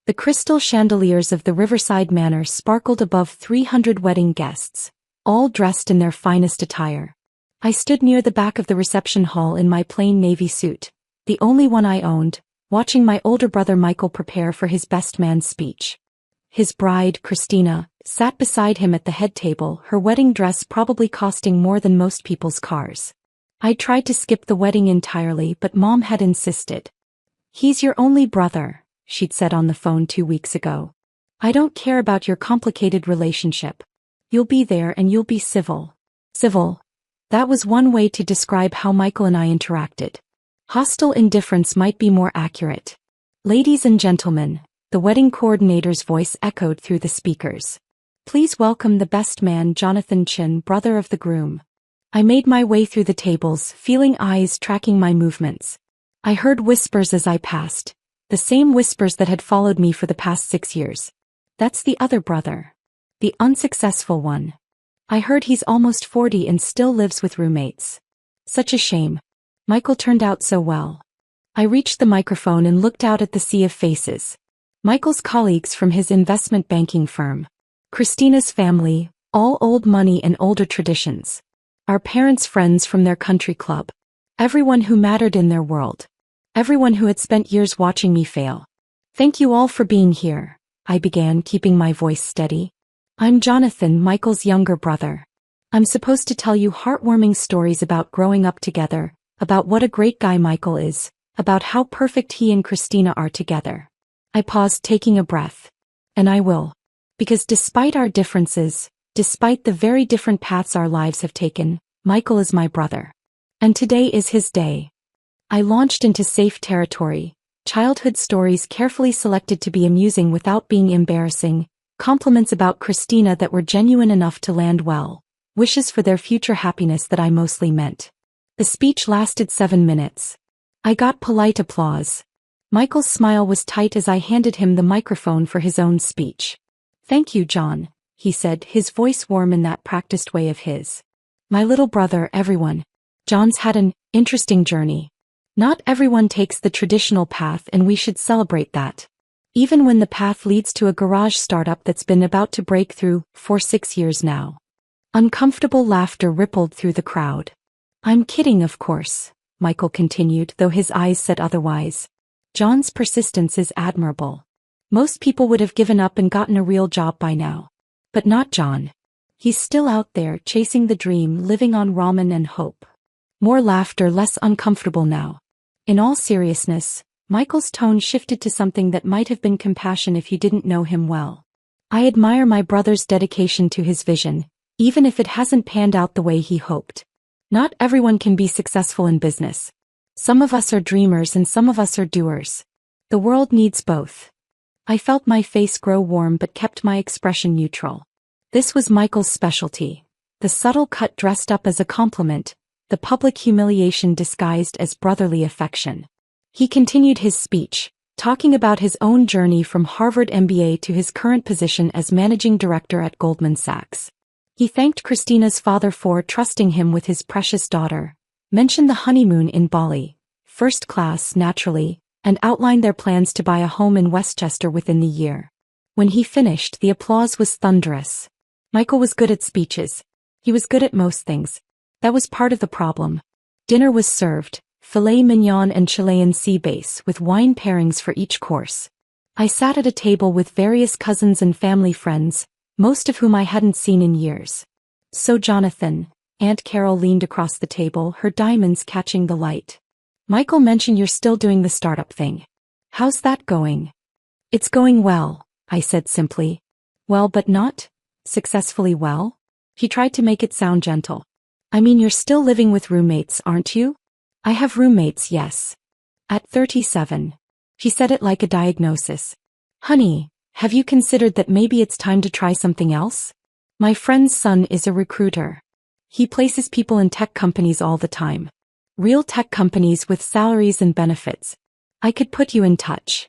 The crystal chandeliers of the Riverside Manor sparkled above 300 wedding guests, all dressed in their finest attire. I stood near the back of the reception hall in my plain navy suit, the only one I owned, watching my older brother Michael prepare for his best man speech. His bride, Christina, sat beside him at the head table, her wedding dress probably costing more than most people's cars. I tried to skip the wedding entirely, but Mom had insisted. "He's your only brother," she'd said on the phone 2 weeks ago. "I don't care about your complicated relationship. You'll be there and you'll be civil." Civil. That was one way to describe how Michael and I interacted. Hostile indifference might be more accurate. "Ladies and gentlemen," the wedding coordinator's voice echoed through the speakers. "Please welcome the best man, Jonathan Chin, brother of the groom." I made my way through the tables, feeling eyes tracking my movements. I heard whispers as I passed, the same whispers that had followed me for the past 6 years. "That's the other brother. The unsuccessful one. I heard he's almost 40 and still lives with roommates. Such a shame. Michael turned out so well." I reached the microphone and looked out at the sea of faces. Michael's colleagues from his investment banking firm. Christina's family, all old money and older traditions. Our parents' friends from their country club. Everyone who mattered in their world. Everyone who had spent years watching me fail. "Thank you all for being here," I began, keeping my voice steady. "I'm Jonathan, Michael's younger brother. I'm supposed to tell you heartwarming stories about growing up together, about what a great guy Michael is, about how perfect he and Christina are together." I paused, taking a breath. "And I will. Because despite our differences, despite the very different paths our lives have taken, Michael is my brother. And today is his day." I launched into safe territory, childhood stories carefully selected to be amusing without being embarrassing, compliments about Christina that were genuine enough to land well, wishes for their future happiness that I mostly meant. The speech lasted 7 minutes. I got polite applause. Michael's smile was tight as I handed him the microphone for his own speech. "Thank you, John," he said, his voice warm in that practiced way of his. "My little brother, everyone. John's had an interesting journey. Not everyone takes the traditional path, and we should celebrate that. Even when the path leads to a garage startup that's been about to break through for 6 years now." Uncomfortable laughter rippled through the crowd. "I'm kidding, of course," Michael continued, though his eyes said otherwise. "John's persistence is admirable. Most people would have given up and gotten a real job by now. But not John. He's still out there, chasing the dream, living on ramen and hope." More laughter, less uncomfortable now. In all seriousness, Michael's tone shifted to something that might have been compassion if you didn't know him well. "I admire my brother's dedication to his vision, even if it hasn't panned out the way he hoped. Not everyone can be successful in business. Some of us are dreamers and some of us are doers. The world needs both." I felt my face grow warm but kept my expression neutral. This was Michael's specialty. The subtle cut dressed up as a compliment, the public humiliation disguised as brotherly affection. He continued his speech, talking about his own journey from Harvard MBA to his current position as managing director at Goldman Sachs. He thanked Christina's father for trusting him with his precious daughter, mentioned the honeymoon in Bali, first class naturally, and outlined their plans to buy a home in Westchester within the year. When he finished, the applause was thunderous. Michael was good at speeches. He was good at most things. That was part of the problem. Dinner was served, filet mignon and Chilean sea bass with wine pairings for each course. I sat at a table with various cousins and family friends, most of whom I hadn't seen in years. "So Jonathan," Aunt Carol leaned across the table, her diamonds catching the light. "Michael mentioned you're still doing the startup thing. How's that going?" "It's going well," I said simply. "Well, but not successfully well?" He tried to make it sound gentle. "I mean, you're still living with roommates, aren't you?" "I have roommates, yes. At 37. She said it like a diagnosis. "Honey, have you considered that maybe it's time to try something else? My friend's son is a recruiter. He places people in tech companies all the time. Real tech companies with salaries and benefits. I could put you in touch."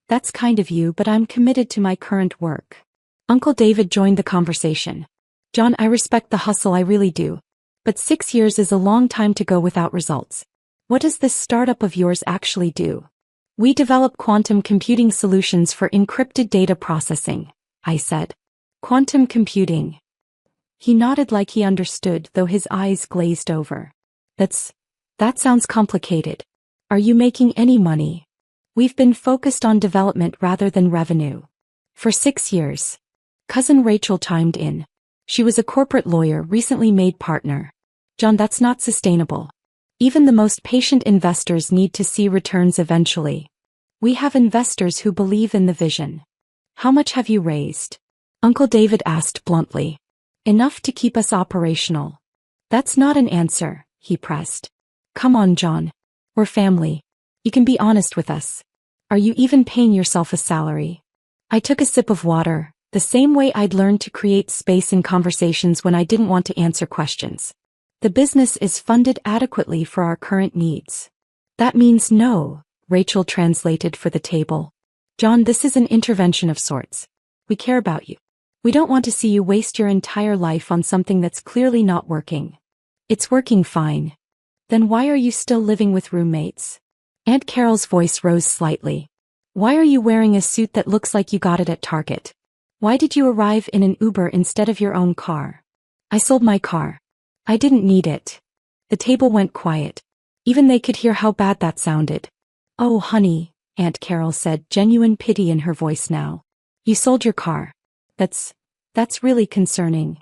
"That's kind of you, but I'm committed to my current work." Uncle David joined the conversation. "John, I respect the hustle, I really do. But 6 years is a long time to go without results. What does this startup of yours actually do?" We develop quantum computing solutions for encrypted data processing, I said. Quantum computing. He nodded like he understood, though his eyes glazed over. That sounds complicated. Are you making any money? We've been focused on development rather than revenue. For 6 years. Cousin Rachel chimed in. She was a corporate lawyer, recently made partner. John, that's not sustainable. Even the most patient investors need to see returns eventually. We have investors who believe in the vision. How much have you raised? Uncle David asked bluntly. Enough to keep us operational. That's not an answer, he pressed. Come on, John. We're family. You can be honest with us. Are you even paying yourself a salary? I took a sip of water, the same way I'd learned to create space in conversations when I didn't want to answer questions. The business is funded adequately for our current needs. That means no, Rachel translated for the table. John, this is an intervention of sorts. We care about you. We don't want to see you waste your entire life on something that's clearly not working. It's working fine. Then why are you still living with roommates? Aunt Carol's voice rose slightly. Why are you wearing a suit that looks like you got it at Target? Why did you arrive in an Uber instead of your own car? I sold my car. I didn't need it. The table went quiet. Even they could hear how bad that sounded. Oh, honey, Aunt Carol said, genuine pity in her voice now. You sold your car. That's really concerning.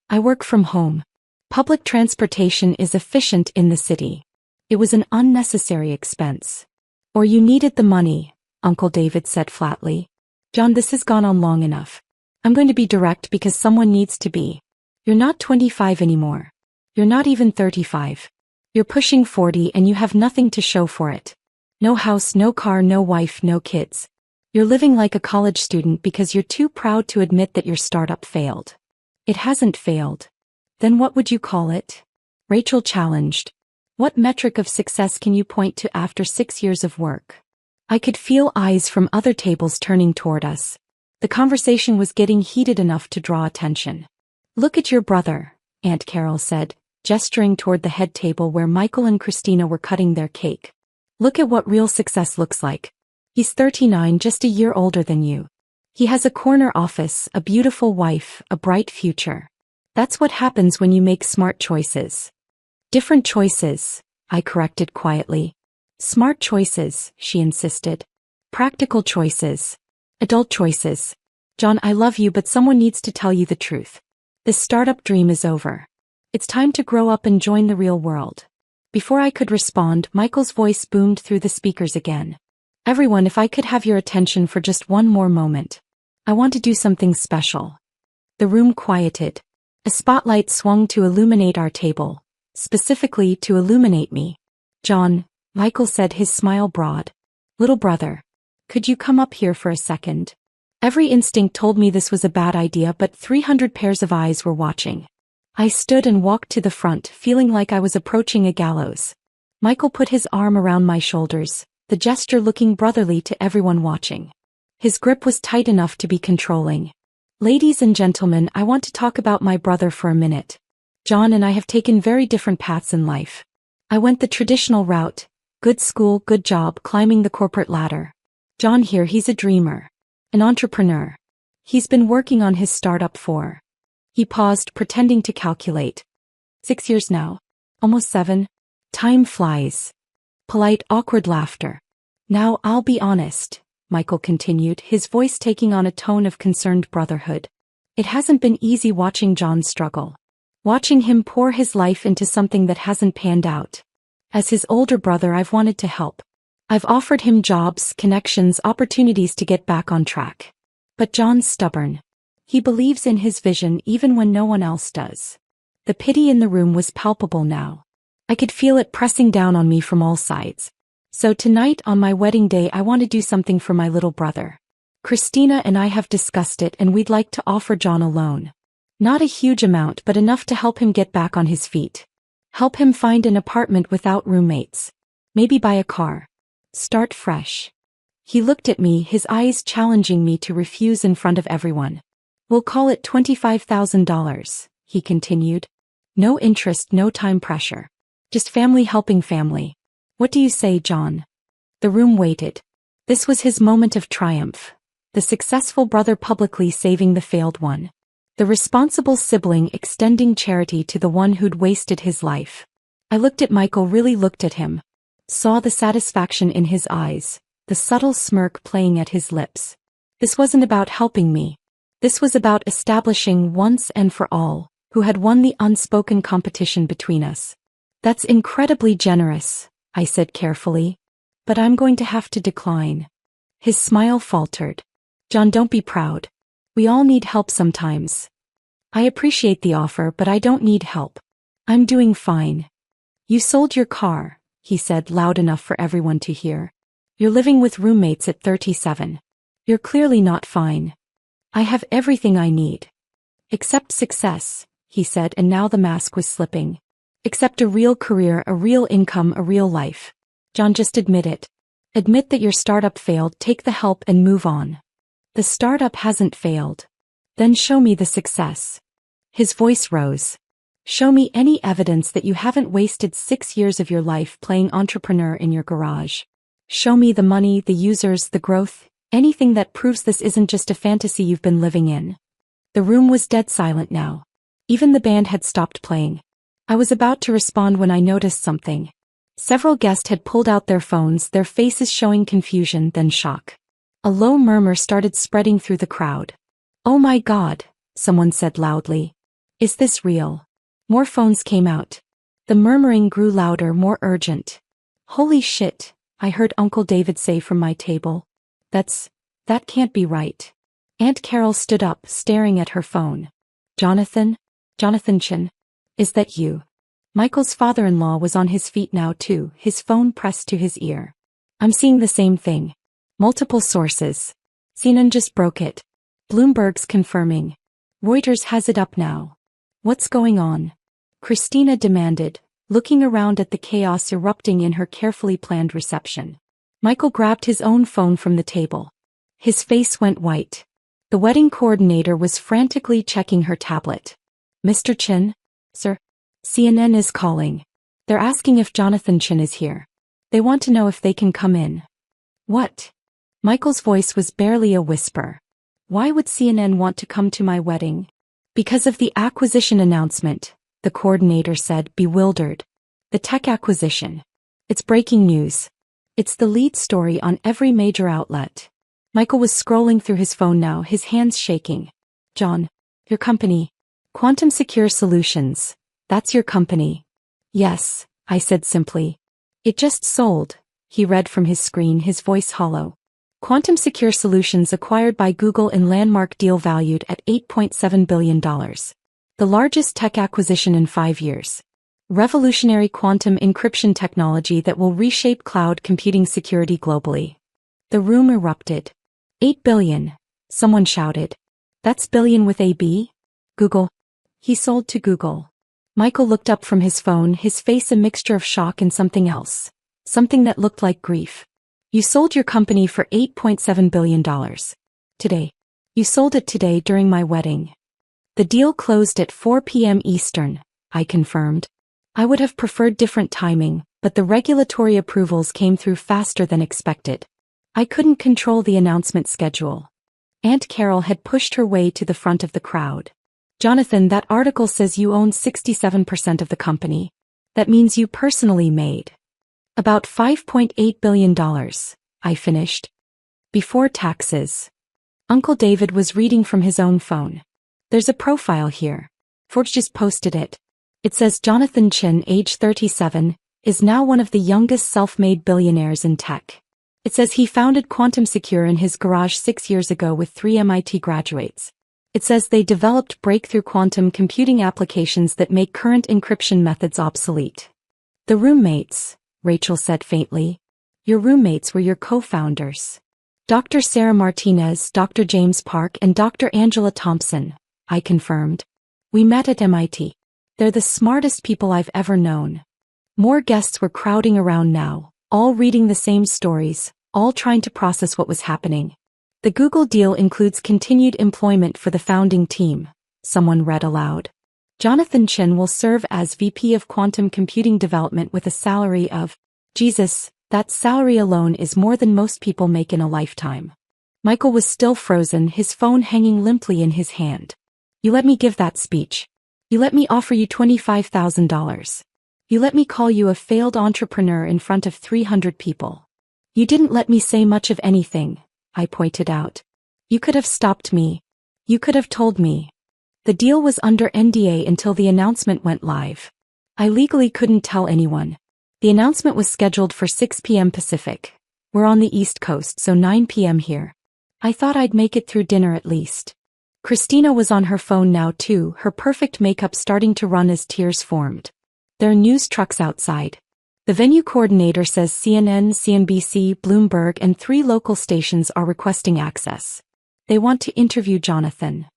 I work from home. Public transportation is efficient in the city. It was an unnecessary expense. Or you needed the money, Uncle David said flatly. John, this has gone on long enough. I'm going to be direct because someone needs to be. You're not 25 anymore. You're not even 35. You're pushing 40 and you have nothing to show for it. No house, no car, no wife, no kids. You're living like a college student because you're too proud to admit that your startup failed. It hasn't failed. Then what would you call it? Rachel challenged. What metric of success can you point to after 6 years of work? I could feel eyes from other tables turning toward us. The conversation was getting heated enough to draw attention. Look at your brother, Aunt Carol said, gesturing toward the head table where Michael and Christina were cutting their cake. Look at what real success looks like. He's 39, just a year older than you. He has a corner office, a beautiful wife, a bright future. That's what happens when you make smart choices. Different choices, I corrected quietly. Smart choices, she insisted. Practical choices. Adult choices. John, I love you, but someone needs to tell you the truth. This startup dream is over. It's time to grow up and join the real world. Before I could respond, Michael's voice boomed through the speakers again. Everyone, if I could have your attention for just one more moment. I want to do something special. The room quieted. A spotlight swung to illuminate our table. Specifically to illuminate me. John, Michael said, his smile broad. Little brother. Could you come up here for a second? Every instinct told me this was a bad idea, but 300 pairs of eyes were watching. I stood and walked to the front, feeling like I was approaching a gallows. Michael put his arm around my shoulders, the gesture looking brotherly to everyone watching. His grip was tight enough to be controlling. Ladies and gentlemen, I want to talk about my brother for a minute. John and I have taken very different paths in life. I went the traditional route, good school, good job, climbing the corporate ladder. John here, he's a dreamer. An entrepreneur. He's been working on his startup for. He paused, pretending to calculate. 6 years now. Almost 7. Time flies. Polite, awkward laughter. Now, I'll be honest, Michael continued, his voice taking on a tone of concerned brotherhood. It hasn't been easy watching John struggle. Watching him pour his life into something that hasn't panned out. As his older brother, I've wanted to help. I've offered him jobs, connections, opportunities to get back on track. But John's stubborn. He believes in his vision even when no one else does. The pity in the room was palpable now. I could feel it pressing down on me from all sides. So tonight on my wedding day, I want to do something for my little brother. Christina and I have discussed it, and we'd like to offer John a loan. Not a huge amount, but enough to help him get back on his feet. Help him find an apartment without roommates. Maybe buy a car. Start fresh. He looked at me, his eyes challenging me to refuse in front of everyone. We'll call it $25,000, he continued. No interest, no time pressure. Just family helping family. What do you say, John? The room waited. This was his moment of triumph. The successful brother publicly saving the failed one. The responsible sibling extending charity to the one who'd wasted his life. I looked at Michael, really looked at him. Saw the satisfaction in his eyes, the subtle smirk playing at his lips. This wasn't about helping me. This was about establishing once and for all who had won the unspoken competition between us. That's incredibly generous, I said carefully. But I'm going to have to decline. His smile faltered. John, don't be proud. We all need help sometimes. I appreciate the offer, but I don't need help. I'm doing fine. You sold your car, he said loud enough for everyone to hear. You're living with roommates at 37. You're clearly not fine. I have everything I need. Except success, he said, and now the mask was slipping. Except a real career, a real income, a real life. John, just admit it. Admit that your startup failed, take the help and move on. The startup hasn't failed. Then show me the success. His voice rose. Show me any evidence that you haven't wasted 6 years of your life playing entrepreneur in your garage. Show me the money, the users, the growth, anything that proves this isn't just a fantasy you've been living in. The room was dead silent now. Even the band had stopped playing. I was about to respond when I noticed something. Several guests had pulled out their phones, their faces showing confusion, then shock. A low murmur started spreading through the crowd. Oh my God, someone said loudly. Is this real? More phones came out. The murmuring grew louder, more urgent. Holy shit, I heard Uncle David say from my table. That can't be right. Aunt Carol stood up, staring at her phone. Jonathan Chin, is that you? Michael's father-in-law was on his feet now too, his phone pressed to his ear. I'm seeing the same thing. Multiple sources. CNN just broke it. Bloomberg's confirming. Reuters has it up now. What's going on? Christina demanded, looking around at the chaos erupting in her carefully planned reception. Michael grabbed his own phone from the table. His face went white. The wedding coordinator was frantically checking her tablet. Mr. Chin? Sir? CNN is calling. They're asking if Jonathan Chin is here. They want to know if they can come in. What? Michael's voice was barely a whisper. Why would CNN want to come to my wedding? Because of the acquisition announcement, the coordinator said, bewildered. The tech acquisition. It's breaking news. It's the lead story on every major outlet. Michael was scrolling through his phone now, his hands shaking. John, your company. Quantum Secure Solutions. That's your company. Yes, I said simply. It just sold. He read from his screen, his voice hollow. Quantum Secure Solutions acquired by Google in landmark deal valued at $8.7 billion. The largest tech acquisition in 5 years. Revolutionary quantum encryption technology that will reshape cloud computing security globally. The room erupted. 8 billion, someone shouted. That's billion with a B? Google. He sold to Google. Michael looked up from his phone, his face a mixture of shock and something else. Something that looked like grief. You sold your company for $8.7 billion. Today. You sold it today during my wedding. The deal closed at 4 p.m. Eastern, I confirmed. I would have preferred different timing, but the regulatory approvals came through faster than expected. I couldn't control the announcement schedule. Aunt Carol had pushed her way to the front of the crowd. Jonathan, that article says you own 67% of the company. That means you personally made about $5.8 billion, I finished. Before taxes. Uncle David was reading from his own phone. There's a profile here. Forbes just posted it. It says Jonathan Chin, age 37, is now one of the youngest self-made billionaires in tech. It says he founded Quantum Secure in his garage 6 years ago with 3 MIT graduates. It says they developed breakthrough quantum computing applications that make current encryption methods obsolete. The roommates, Rachel said faintly. Your roommates were your co-founders. Dr. Sarah Martinez, Dr. James Park, and Dr. Angela Thompson, I confirmed. We met at MIT. They're the smartest people I've ever known. More guests were crowding around now, all reading the same stories, all trying to process what was happening. The Google deal includes continued employment for the founding team, someone read aloud. Jonathan Chin will serve as VP of Quantum Computing Development with a salary of, Jesus, That salary alone is more than most people make in a lifetime. Michael was still frozen, his phone hanging limply in his hand. You let me give that speech. You let me offer you $25,000. You let me call you a failed entrepreneur in front of 300 people. You didn't let me say much of anything, I pointed out. You could have stopped me. You could have told me. The deal was under NDA until the announcement went live. I legally couldn't tell anyone. The announcement was scheduled for 6 p.m. Pacific. We're on the East Coast, so 9 p.m. here. I thought I'd make it through dinner at least. Christina was on her phone now too, her perfect makeup starting to run as tears formed. There are news trucks outside. The venue coordinator says CNN, CNBC, Bloomberg, and 3 local stations are requesting access. They want to interview Jonathan.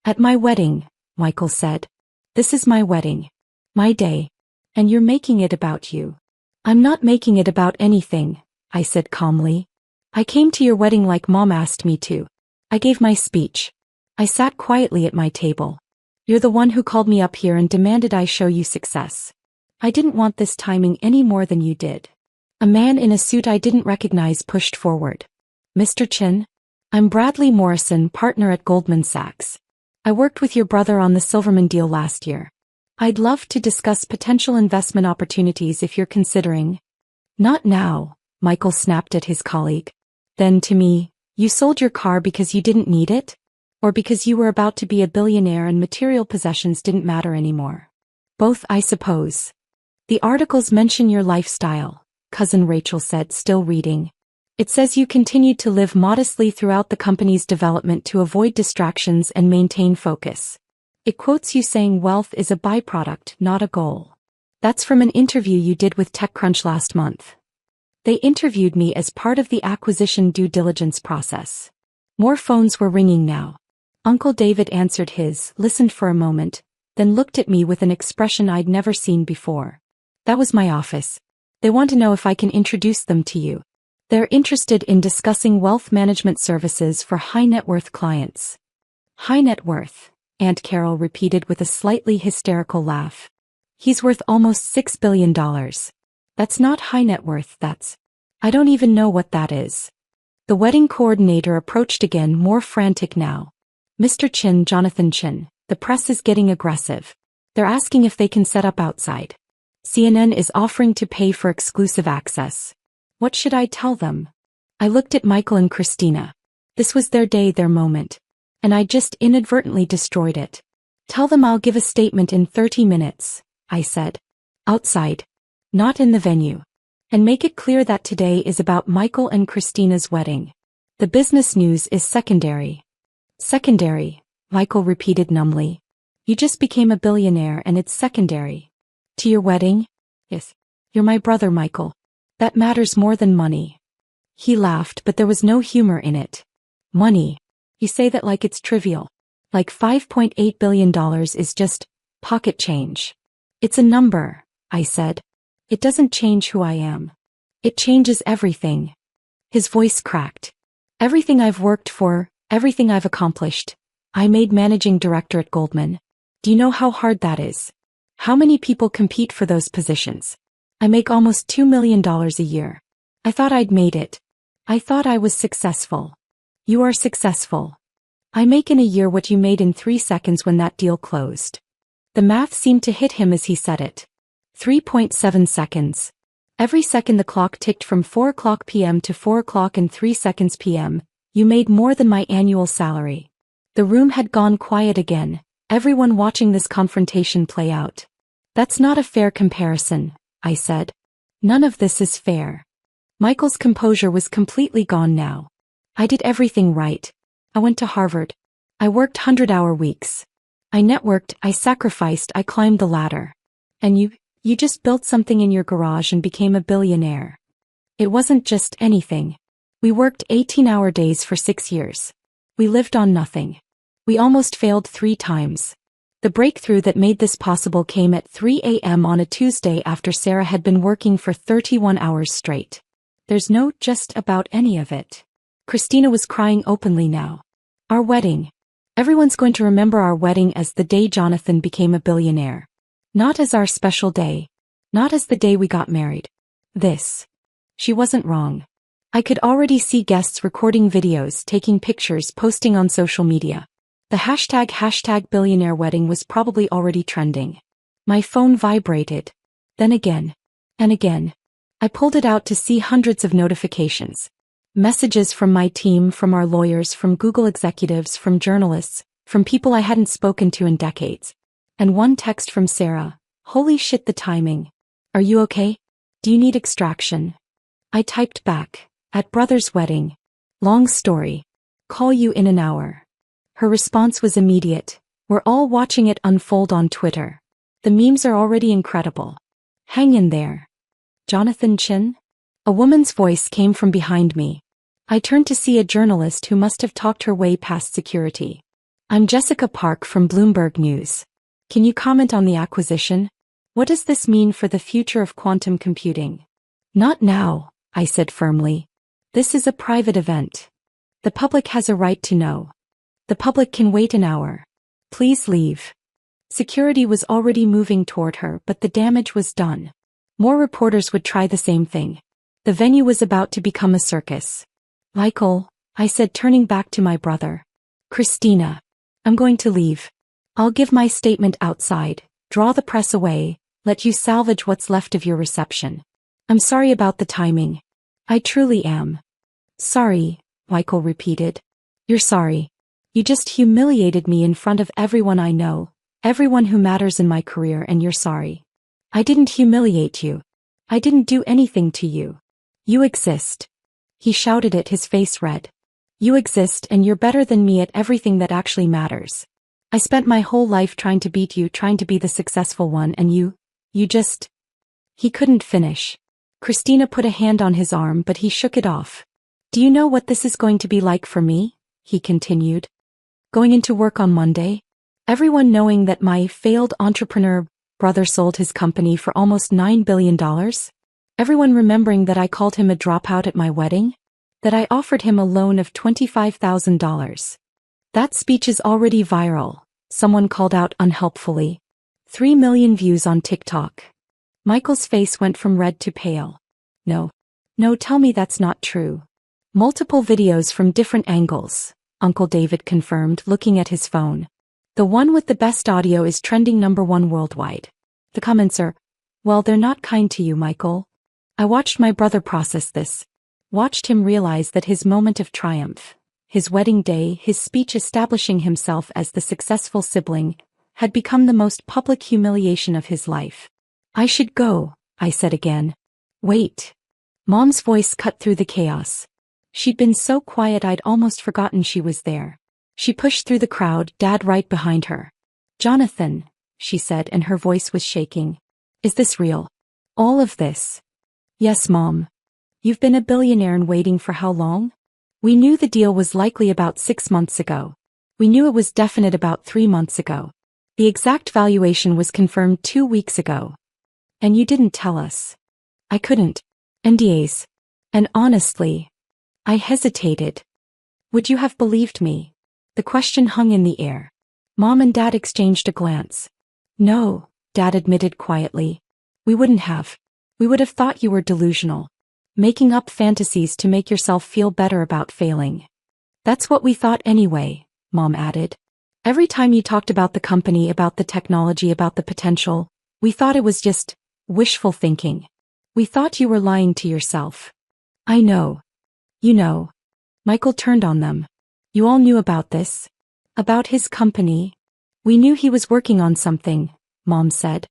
At my wedding, Michael said. This is my wedding. My day. And you're making it about you. I'm not making it about anything, I said calmly. I came to your wedding like Mom asked me to. I gave my speech. I sat quietly at my table. You're the one who called me up here and demanded I show you success. I didn't want this timing any more than you did. A man in a suit I didn't recognize pushed forward. Mr. Chin? I'm Bradley Morrison, partner at Goldman Sachs. I worked with your brother on the Silverman deal last year. I'd love to discuss potential investment opportunities if you're considering. Not now, Michael snapped at his colleague. Then to me, you sold your car because you didn't need it? Or because you were about to be a billionaire and material possessions didn't matter anymore? Both, I suppose. The articles mention your lifestyle, Cousin Rachel said, still reading. It says you continued to live modestly throughout the company's development to avoid distractions and maintain focus. It quotes you saying wealth is a byproduct, not a goal. That's from an interview you did with TechCrunch last month. They interviewed me as part of the acquisition due diligence process. More phones were ringing now. Uncle David answered his, listened for a moment, then looked at me with an expression I'd never seen before. That was my office. They want to know if I can introduce them to you. They're interested in discussing wealth management services for high-net-worth clients. High net worth, Aunt Carol repeated with a slightly hysterical laugh. He's worth almost $6 billion. That's not high net worth, that's... I don't even know what that is. The wedding coordinator approached again, more frantic now. Mr. Chin, Jonathan Chin, the press is getting aggressive. They're asking if they can set up outside. CNN is offering to pay for exclusive access. What should I tell them? I looked at Michael and Christina. This was their day, their moment. And I just inadvertently destroyed it. Tell them I'll give a statement in 30 minutes, I said. Outside. Not in the venue. And make it clear that today is about Michael and Christina's wedding. The business news is secondary. Secondary, Michael repeated numbly. You just became a billionaire and it's secondary. To your wedding? Yes. You're my brother, Michael. That matters more than money. He laughed, but there was no humor in it. Money. You say that like it's trivial. Like $5.8 billion is just pocket change. It's a number, I said. It doesn't change who I am. It changes everything. His voice cracked. Everything I've worked for, everything I've accomplished. I made managing director at Goldman. Do you know how hard that is? How many people compete for those positions? I make almost $2 million a year. I thought I'd made it. I thought I was successful. You are successful. I make in a year what you made in 3 seconds when that deal closed. The math seemed to hit him as he said it. 3.7 seconds. Every second the clock ticked from 4 o'clock p.m. to 4 o'clock and 3 seconds p.m., you made more than my annual salary. The room had gone quiet again, everyone watching this confrontation play out. That's not a fair comparison, I said. None of this is fair. Michael's composure was completely gone now. I did everything right. I went to Harvard. I worked 100-hour weeks. I networked, I sacrificed, I climbed the ladder. And you just built something in your garage and became a billionaire. It wasn't just anything. We worked 18-hour days for 6 years. We lived on nothing. We almost failed 3 times. The breakthrough that made this possible came at 3 a.m. on a Tuesday after Sarah had been working for 31 hours straight. There's no just about any of it. Christina was crying openly now. Our wedding. Everyone's going to remember our wedding as the day Jonathan became a billionaire. Not as our special day. Not as the day we got married. This. She wasn't wrong. I could already see guests recording videos, taking pictures, posting on social media. The hashtag billionaire wedding was probably already trending. My phone vibrated. Then again. And again. I pulled it out to see hundreds of notifications. Messages from my team, from our lawyers, from Google executives, from journalists, from people I hadn't spoken to in decades. And one text from Sarah. Holy shit, the timing. Are you okay? Do you need extraction? I typed back. At brother's wedding. Long story. Call you in an hour. Her response was immediate. We're all watching it unfold on Twitter. The memes are already incredible. Hang in there. Jonathan Chin? A woman's voice came from behind me. I turned to see a journalist who must have talked her way past security. I'm Jessica Park from Bloomberg News. Can you comment on the acquisition? What does this mean for the future of quantum computing? Not now, I said firmly. This is a private event. The public has a right to know. The public can wait an hour. Please leave. Security was already moving toward her, but the damage was done. More reporters would try the same thing. The venue was about to become a circus. Michael, I said, turning back to my brother. Christina. I'm going to leave. I'll give my statement outside, draw the press away, let you salvage what's left of your reception. I'm sorry about the timing. I truly am. Sorry, Michael repeated. You're sorry. You just humiliated me in front of everyone I know, everyone who matters in my career, and you're sorry. I didn't humiliate you. I didn't do anything to you. You exist. He shouted it, his face red. You exist, and you're better than me at everything that actually matters. I spent my whole life trying to beat you, trying to be the successful one, and you just... He couldn't finish. Christina put a hand on his arm, but he shook it off. Do you know what this is going to be like for me? He continued. Going into work on Monday? Everyone knowing that my failed entrepreneur brother sold his company for almost $9 billion? Everyone remembering that I called him a dropout at my wedding? That I offered him a loan of $25,000. That speech is already viral, someone called out unhelpfully. 3 million views on TikTok. Michael's face went from red to pale. No, tell me that's not true. Multiple videos from different angles, Uncle David confirmed, looking at his phone. The one with the best audio is trending #1 worldwide. The comments are, well, they're not kind to you, Michael. I watched my brother process this. Watched him realize that his moment of triumph, his wedding day, his speech establishing himself as the successful sibling, had become the most public humiliation of his life. I should go, I said again. Wait. Mom's voice cut through the chaos. She'd been so quiet I'd almost forgotten she was there. She pushed through the crowd, Dad right behind her. Jonathan, she said, and her voice was shaking. Is this real? All of this? Yes, Mom. You've been a billionaire in waiting for how long? We knew the deal was likely about 6 months ago. We knew it was definite about 3 months ago. The exact valuation was confirmed 2 weeks ago. And you didn't tell us. I couldn't. NDAs. And honestly, I hesitated. Would you have believed me? The question hung in the air. Mom and Dad exchanged a glance. No, Dad admitted quietly. We wouldn't have. We would have thought you were delusional. Making up fantasies to make yourself feel better about failing. That's what we thought anyway, Mom added. Every time you talked about the company, about the technology, about the potential, we thought it was just wishful thinking. We thought you were lying to yourself. I know. You know. Michael turned on them. You all knew about this? About his company? We knew he was working on something, Mom said.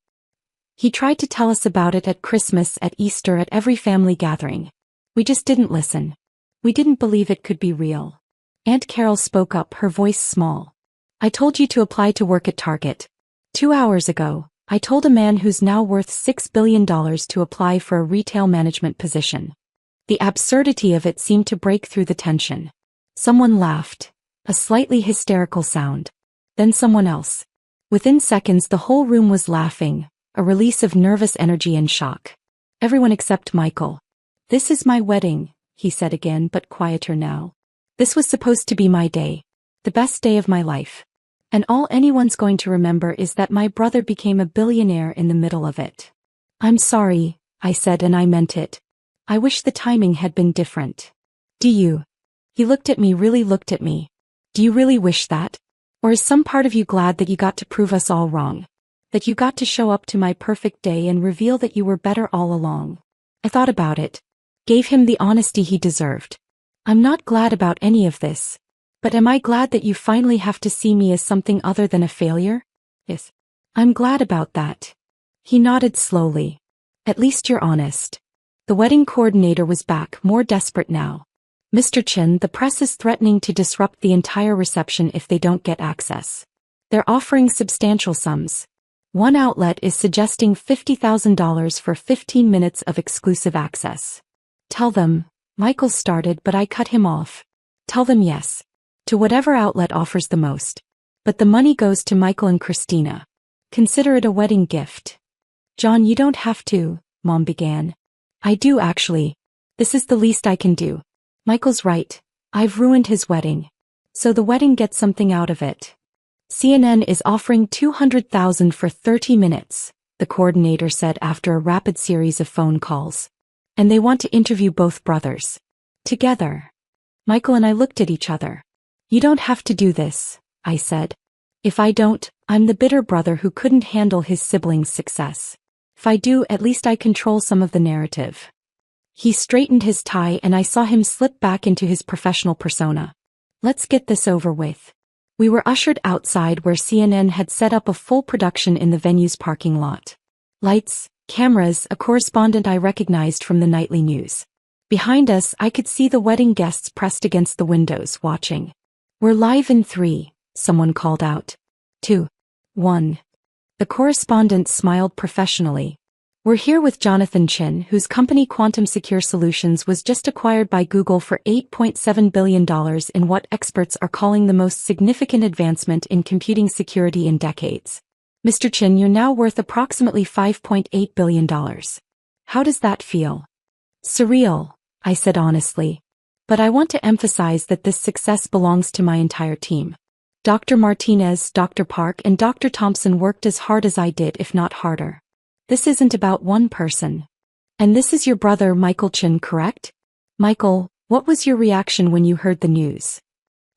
He tried to tell us about it at Christmas, at Easter, at every family gathering. We just didn't listen. We didn't believe it could be real. Aunt Carol spoke up, her voice small. I told you to apply to work at Target. 2 hours ago, I told a man who's now worth $6 billion to apply for a retail management position. The absurdity of it seemed to break through the tension. Someone laughed, a slightly hysterical sound. Then someone else. Within seconds the whole room was laughing, a release of nervous energy and shock. Everyone except Michael. This is my wedding, he said again, but quieter now. This was supposed to be my day. The best day of my life. And all anyone's going to remember is that my brother became a billionaire in the middle of it. I'm sorry, I said, and I meant it. I wish the timing had been different. Do you? He looked at me, really looked at me. Do you really wish that? Or is some part of you glad that you got to prove us all wrong? That you got to show up to my perfect day and reveal that you were better all along? I thought about it. Gave him the honesty he deserved. I'm not glad about any of this. But am I glad that you finally have to see me as something other than a failure? Yes. I'm glad about that. He nodded slowly. At least you're honest. The wedding coordinator was back, more desperate now. Mr. Chin, the press is threatening to disrupt the entire reception if they don't get access. They're offering substantial sums. One outlet is suggesting $50,000 for 15 minutes of exclusive access. Tell them, Michael started, but I cut him off. Tell them yes. To whatever outlet offers the most. But the money goes to Michael and Christina. Consider it a wedding gift. John, you don't have to, Mom began. I do actually. This is the least I can do. Michael's right. I've ruined his wedding. So the wedding gets something out of it. CNN is offering $200,000 for 30 minutes, the coordinator said after a rapid series of phone calls. And they want to interview both brothers. Together. Michael and I looked at each other. You don't have to do this, I said. If I don't, I'm the bitter brother who couldn't handle his siblings' success. If I do, at least I control some of the narrative. He straightened his tie and I saw him slip back into his professional persona. Let's get this over with. We were ushered outside where CNN had set up a full production in the venue's parking lot. Lights, cameras, a correspondent I recognized from the nightly news. Behind us, I could see the wedding guests pressed against the windows, watching. We're live in 3, someone called out. 2, 1. The correspondent smiled professionally. We're here with Jonathan Chin, whose company Quantum Secure Solutions was just acquired by Google for $8.7 billion in what experts are calling the most significant advancement in computing security in decades. Mr. Chin, you're now worth approximately $5.8 billion. How does that feel? Surreal, I said honestly. But I want to emphasize that this success belongs to my entire team. Dr. Martinez, Dr. Park, and Dr. Thompson worked as hard as I did, if not harder. This isn't about one person. And this is your brother Michael Chin, correct? Michael, what was your reaction when you heard the news?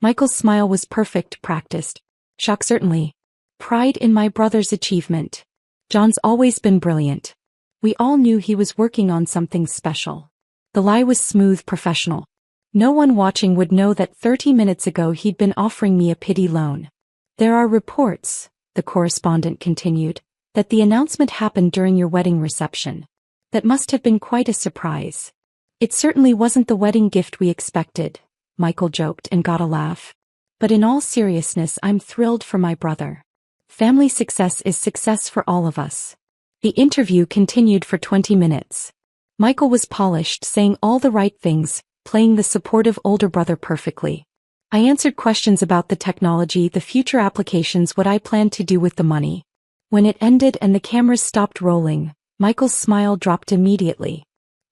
Michael's smile was perfect, practiced. Shock certainly. Pride in my brother's achievement. John's always been brilliant. We all knew he was working on something special. The lie was smooth, professional. No one watching would know that 30 minutes ago he'd been offering me a pity loan. There are reports, the correspondent continued, that the announcement happened during your wedding reception. That must have been quite a surprise. It certainly wasn't the wedding gift we expected, Michael joked and got a laugh. But in all seriousness, I'm thrilled for my brother. Family success is success for all of us. The interview continued for 20 minutes. Michael was polished, saying all the right things, playing the supportive older brother perfectly. I answered questions about the technology, the future applications, what I planned to do with the money. When it ended and the cameras stopped rolling, Michael's smile dropped immediately.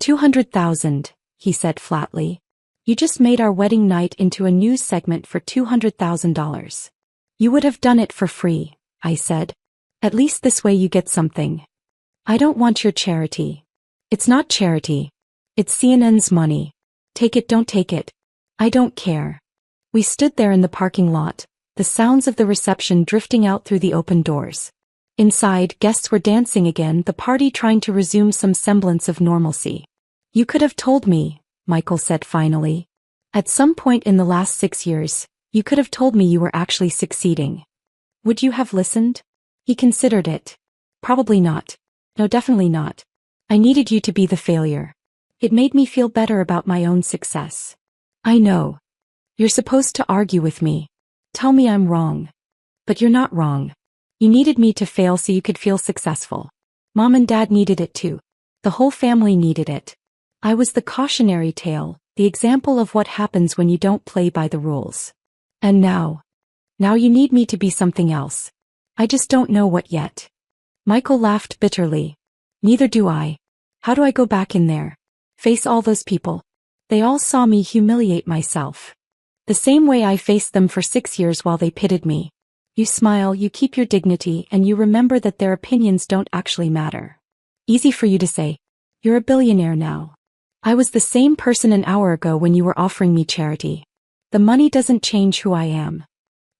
$200,000, he said flatly. You just made our wedding night into a news segment for $200,000. You would have done it for free, I said. At least this way you get something. I don't want your charity. It's not charity. It's CNN's money. Take it, don't take it. I don't care. We stood there in the parking lot, the sounds of the reception drifting out through the open doors. Inside, guests were dancing again, the party trying to resume some semblance of normalcy. You could have told me, Michael said finally. At some point in the last 6 years, you could have told me you were actually succeeding. Would you have listened? He considered it. Probably not. No, definitely not. I needed you to be the failure. It made me feel better about my own success. I know. You're supposed to argue with me. Tell me I'm wrong. But you're not wrong. You needed me to fail so you could feel successful. Mom and Dad needed it too. The whole family needed it. I was the cautionary tale, the example of what happens when you don't play by the rules. And now you need me to be something else. I just don't know what yet. Michael laughed bitterly. Neither do I. How do I go back in there? Face all those people. They all saw me humiliate myself. The same way I faced them for 6 years while they pitted me. You smile, you keep your dignity, and you remember that their opinions don't actually matter. Easy for you to say. You're a billionaire now. I was the same person an hour ago when you were offering me charity. The money doesn't change who I am.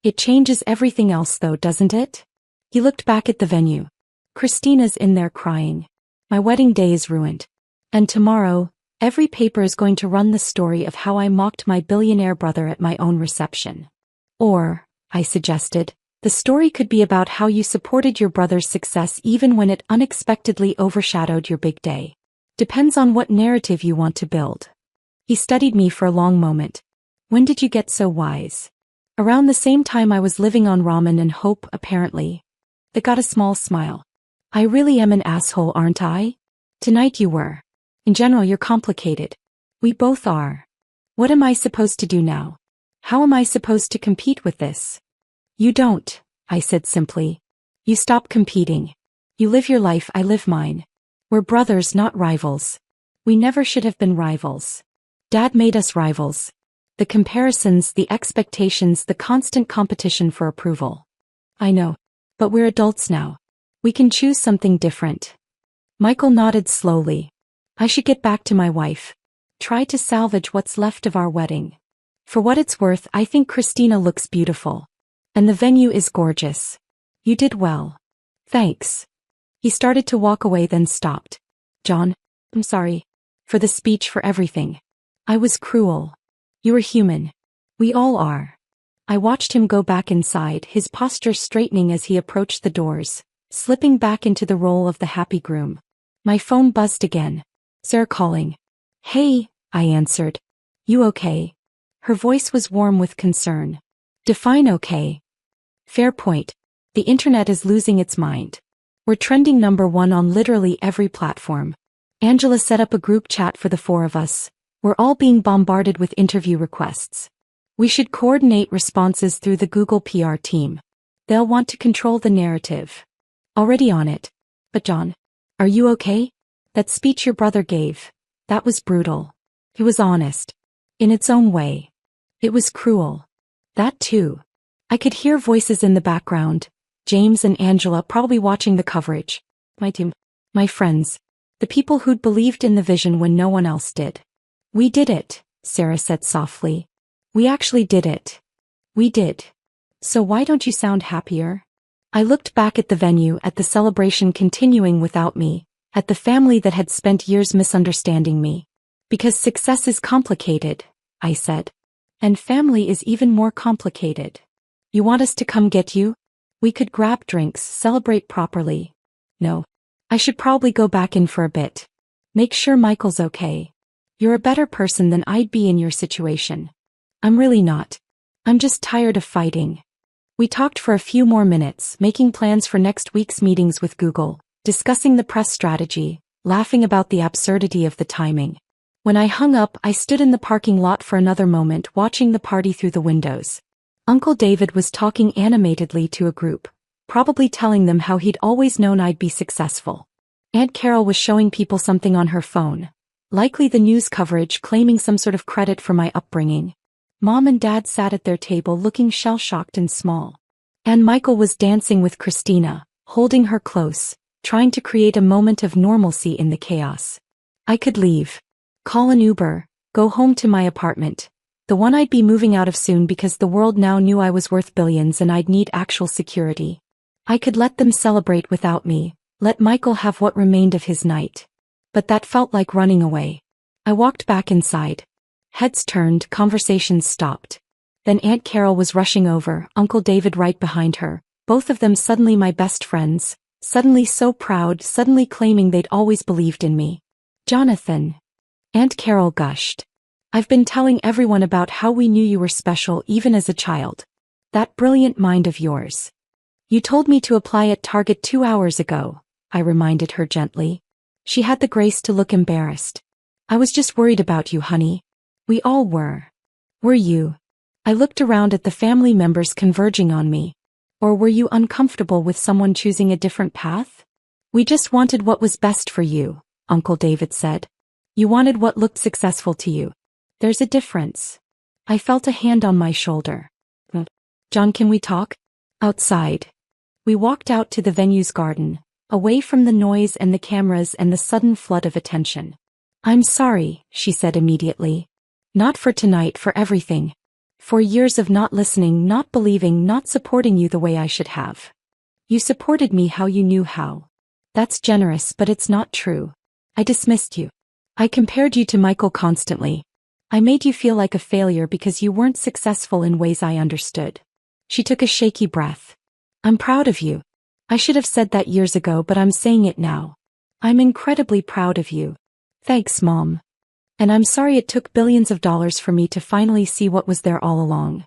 It changes everything else though, doesn't it? He looked back at the venue. Christina's in there crying. My wedding day is ruined. And tomorrow, every paper is going to run the story of how I mocked my billionaire brother at my own reception. Or, I suggested, the story could be about how you supported your brother's success even when it unexpectedly overshadowed your big day. Depends on what narrative you want to build. He studied me for a long moment. When did you get so wise? Around the same time I was living on ramen and hope, apparently. They got a small smile. I really am an asshole, aren't I? Tonight you were. In general, you're complicated. We both are. What am I supposed to do now? How am I supposed to compete with this? You don't, I said simply. You stop competing. You live your life, I live mine. We're brothers, not rivals. We never should have been rivals. Dad made us rivals. The comparisons, the expectations, the constant competition for approval. I know. But we're adults now. We can choose something different. Michael nodded slowly. I should get back to my wife. Try to salvage what's left of our wedding. For what it's worth, I think Christina looks beautiful. And the venue is gorgeous. You did well. Thanks. He started to walk away, then stopped. John, I'm sorry. For the speech, for everything. I was cruel. You were human. We all are. I watched him go back inside, his posture straightening as he approached the doors, slipping back into the role of the happy groom. My phone buzzed again. Sarah calling. Hey, I answered. You okay? Her voice was warm with concern. Define okay. Fair point. The internet is losing its mind. We're trending #1 on literally every platform. Angela set up a group chat for the 4 of us. We're all being bombarded with interview requests. We should coordinate responses through the Google PR team. They'll want to control the narrative. Already on it. But John, are you okay? That speech your brother gave, that was brutal. It was honest. In its own way. It was cruel. That too. I could hear voices in the background. James and Angela probably watching the coverage. My team. My friends. The people who'd believed in the vision when no one else did. We did it, Sarah said softly. We actually did it. We did. So why don't you sound happier? I looked back at the venue, at the celebration continuing without me, at the family that had spent years misunderstanding me. Because success is complicated, I said. And family is even more complicated. You want us to come get you? We could grab drinks, celebrate properly. No. I should probably go back in for a bit. Make sure Michael's okay. You're a better person than I'd be in your situation. I'm really not. I'm just tired of fighting. We talked for a few more minutes, making plans for next week's meetings with Google, discussing the press strategy, laughing about the absurdity of the timing. When I hung up, I stood in the parking lot for another moment, watching the party through the windows. Uncle David was talking animatedly to a group, probably telling them how he'd always known I'd be successful. Aunt Carol was showing people something on her phone, likely the news coverage claiming some sort of credit for my upbringing. Mom and Dad sat at their table looking shell-shocked and small. And Michael was dancing with Christina, holding her close, trying to create a moment of normalcy in the chaos. I could leave. Call an Uber, go home to my apartment. The one I'd be moving out of soon because the world now knew I was worth billions and I'd need actual security. I could let them celebrate without me, let Michael have what remained of his night. But that felt like running away. I walked back inside. Heads turned, conversations stopped. Then Aunt Carol was rushing over, Uncle David right behind her, both of them suddenly my best friends, suddenly so proud, suddenly claiming they'd always believed in me. Jonathan. Aunt Carol gushed. I've been telling everyone about how we knew you were special even as a child. That brilliant mind of yours. You told me to apply at Target 2 hours ago, I reminded her gently. She had the grace to look embarrassed. I was just worried about you, honey. We all were. Were you? I looked around at the family members converging on me. Or were you uncomfortable with someone choosing a different path? We just wanted what was best for you, Uncle David said. You wanted what looked successful to you. There's a difference. I felt a hand on my shoulder. John, can we talk? Outside. We walked out to the venue's garden, away from the noise and the cameras and the sudden flood of attention. I'm sorry, she said immediately. Not for tonight, for everything. For years of not listening, not believing, not supporting you the way I should have. You supported me how you knew how. That's generous, but it's not true. I dismissed you. I compared you to Michael constantly. I made you feel like a failure because you weren't successful in ways I understood. She took a shaky breath. I'm proud of you. I should have said that years ago, but I'm saying it now. I'm incredibly proud of you. Thanks, Mom. And I'm sorry it took billions of dollars for me to finally see what was there all along.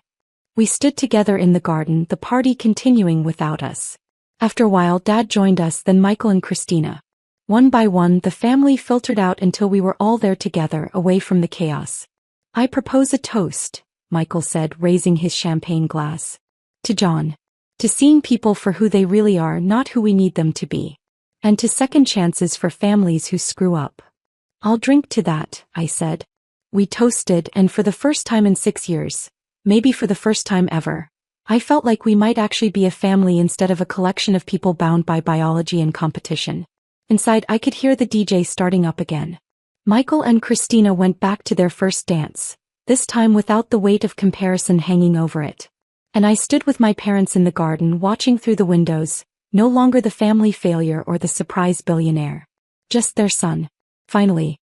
We stood together in the garden, the party continuing without us. After a while, Dad joined us, then Michael and Christina. One by one, the family filtered out until we were all there together, away from the chaos. I propose a toast, Michael said, raising his champagne glass. To John. To seeing people for who they really are, not who we need them to be. And to second chances for families who screw up. I'll drink to that, I said. We toasted, and for the first time in 6 years, maybe for the first time ever, I felt like we might actually be a family instead of a collection of people bound by biology and competition. Inside, I could hear the DJ starting up again. Michael and Christina went back to their first dance, this time without the weight of comparison hanging over it. And I stood with my parents in the garden, watching through the windows, no longer the family failure or the surprise billionaire. Just their son. Finally,